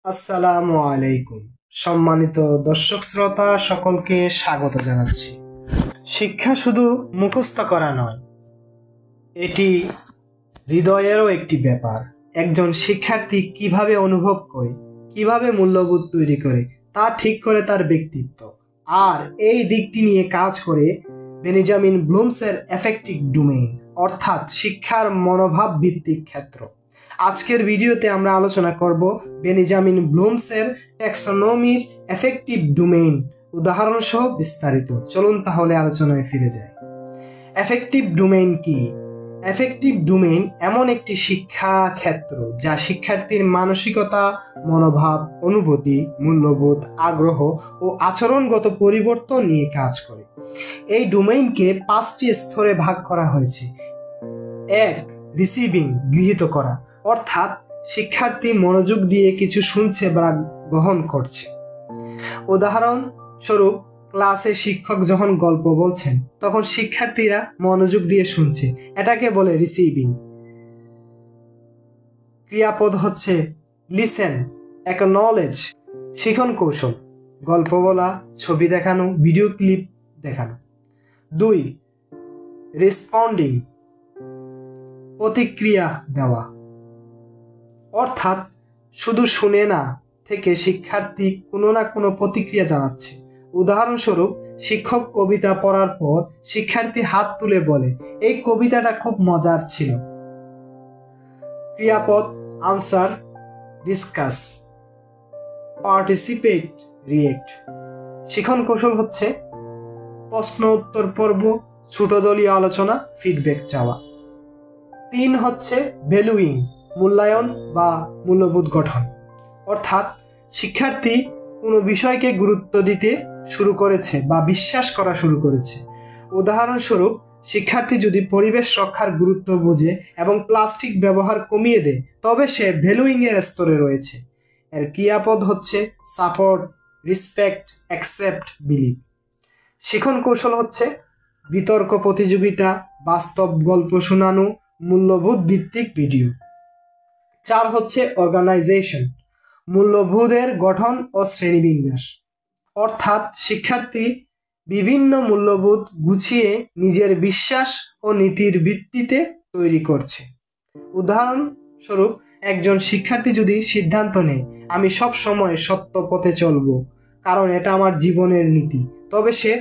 আসসালামু আলাইকুম। সম্মানিত দর্শক শ্রোতা সকলকে স্বাগত জানাচ্ছি। শিক্ষা শুধু মুখস্থ করা নয়, এটি হৃদয়েরও একটি ব্যাপার। একজন শিক্ষার্থী কিভাবে অনুভব করে, কিভাবে মূল্যবোধ তৈরি করে, তা ঠিক করে তার ব্যক্তিত্ব। আর এই দিকটি নিয়ে কাজ করে বেনিজামিন ব্লুমসের এফেক্টিভ ডোমেইন, অর্থাৎ শিক্ষার মনোভাব ভিত্তিক ক্ষেত্র। আজকের ভিডিওতে আমরা আলোচনা করব বেনিজামিন ব্লুমসের ট্যাক্সোনমির এফেক্টিভ ডোমেইন উদাহরণ সহ বিস্তারিত। চলুন তাহলে আলোচনায় ফিরে যাই। এফেক্টিভ ডোমেইন কি? এফেক্টিভ ডোমেইন এমন একটি শিক্ষা ক্ষেত্র যা শিক্ষার্থীর মানসিকতা, মনোভাব, অনুভূতি, মূল্যবোধ, আগ্রহ ও আচরণগত পরিবর্তন নিয়ে কাজ করে। এই ডোমেইনকে 5টি স্তরে ভাগ করা হয়েছে। 1. রিসিভিং, গৃহীত করা, অর্থাৎ শিক্ষার্থী মনোযোগ দিয়ে কিছু শুনছে বা গ্রহণ করছে। উদাহরণস্বরূপ, ক্লাসে শিক্ষক যখন গল্প বলছেন তখন শিক্ষার্থীরা মনোযোগ দিয়ে শুনছে, এটাকে বলে রিসিভিং। ক্রিয়াপদ হচ্ছে লিসেন, অ্যাকনলেজ, শিখন কৌশল, গল্প বলা, ছবি দেখানো, ভিডিও ক্লিপ দেখানো। 2. রেসপন্ডিং, প্রতিক্রিয়া দেওয়া, অর্থাৎ শুধু শুনে না থেকে শিক্ষার্থী কোনো না কোনো প্রতিক্রিয়া জানাচ্ছে। উদাহরণস্বরূপ, শিক্ষক কবিতা পড়ার পর শিক্ষার্থী হাত তুলে বলে, এই কবিতাটা খুব মজার ছিল। ক্রিয়াপদ আনসার, ডিসকাস, পার্টিসিপেট, রিয়েক্ট। শিখন কৌশল হচ্ছে প্রশ্ন উত্তর পর্ব, ছোট দলীয় আলোচনা, ফিডব্যাক চাওয়া। 3 হচ্ছে ভ্যালুইং, মূল্যায়ন বা মূল্যবোধ গঠন, অর্থাৎ শিক্ষার্থী কোনো বিষয়কে গুরুত্ব দিতে শুরু করেছে বা বিশ্বাস করা শুরু করেছে। উদাহরণস্বরূপ, শিক্ষার্থী যদি পরিবেশ রক্ষার গুরুত্ব বোঝে এবং প্লাস্টিক ব্যবহার কমিয়ে দেয়, তবে সে ভ্যালুইং এর স্তরে রয়েছে। এর ক্রিয়াপদ হচ্ছে সাপোর্ট, রেসপেক্ট, অ্যাকসেপ্ট, বিলিভ। শিখন কৌশল হচ্ছে বিতর্ক প্রতিযোগিতা, বাস্তব গল্প শোনানো, মূল্যবোধ ভিত্তিক ভিডিও। 4 হচ্ছে অর্গানাইজেশন, মূল্যবোধের গঠন ও শ্রেণীবিন্যাস, অর্থাৎ শিক্ষার্থী বিভিন্ন মূল্যবোধ গুছিয়ে নিজের বিশ্বাস ও নীতির ভিত্তিতে তৈরি করছে। উদাহরণস্বরূপ, একজন শিক্ষার্থী যদি সিদ্ধান্ত নেয়, আমি সব সময় সত্য পথে চলব কারণ এটা আমার জীবনের নীতি, তবে সে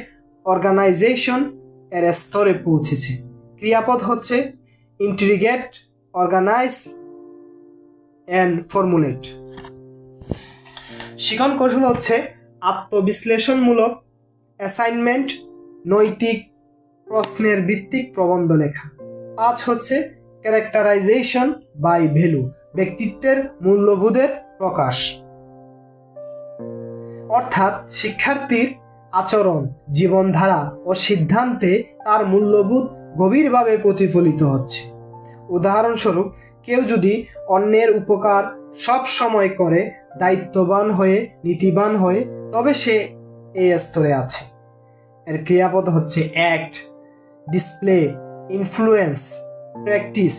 অর্গানাইজেশন এর স্তরে পৌঁছেছে। ক্রিয়াপদ হচ্ছে ইন্টিগ্রেট, অর্গানাইজ অ্যান্ড ফর্মুলেট। শিখন কৌশল হচ্ছে আত্মবিশ্লেষণমূলক অ্যাসাইনমেন্ট, নৈতিক প্রশ্নের ভিত্তিক প্রবন্ধ লেখা। 5 হচ্ছে ক্যারেক্টারাইজেশন বাই ভ্যালু, ব্যক্তিত্বের মূল্যবোধের প্রকাশ, অর্থাৎ শিক্ষার্থীর আচরণ, জীবনধারা ও সিদ্ধান্তে তার মূল্যবোধ গভীরভাবে প্রতিফলিত হচ্ছে। উদাহরণস্বরূপ, কেউ যদি অন্যের উপকার সব সময় করে, দায়িত্ববান হয়ে, নীতিবান হয়ে, তবে সে এই স্তরে আছে। এর ক্রিয়াপদ হচ্ছে অ্যাক্ট, ডিসপ্লে, ইনফ্লুয়েন্স, প্র্যাকটিস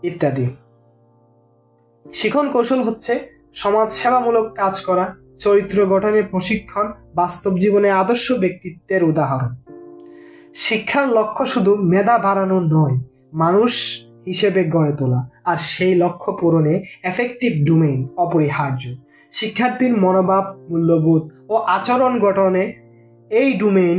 ইত্যাদি। শিখন কৌশল হচ্ছে সমাজসেবামূলক কাজ করা, চরিত্র গঠনের প্রশিক্ষণ, বাস্তব জীবনে আদর্শ ব্যক্তিত্বের উদাহরণ। শিক্ষার লক্ষ্য শুধু মেধা বাড়ানো নয়, মানুষ হিসেবে গড়ে তোলা, আর সেই লক্ষ্য পূরণে এফেক্টিভ ডোমেইন অপরিহার্য। শিক্ষার্থীর মনোভাব, মূল্যবোধ ও আচরণ গঠনে এই ডোমেইন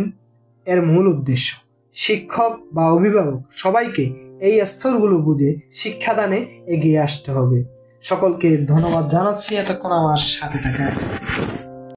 এর মূল উদ্দেশ্য। শিক্ষক বা অভিভাবক সবাইকে এই স্তরগুলো বুঝে শিক্ষাদানে এগিয়ে আসতে হবে। সকলকে ধন্যবাদ জানাচ্ছি এতক্ষণ আমার সাথে থাকার।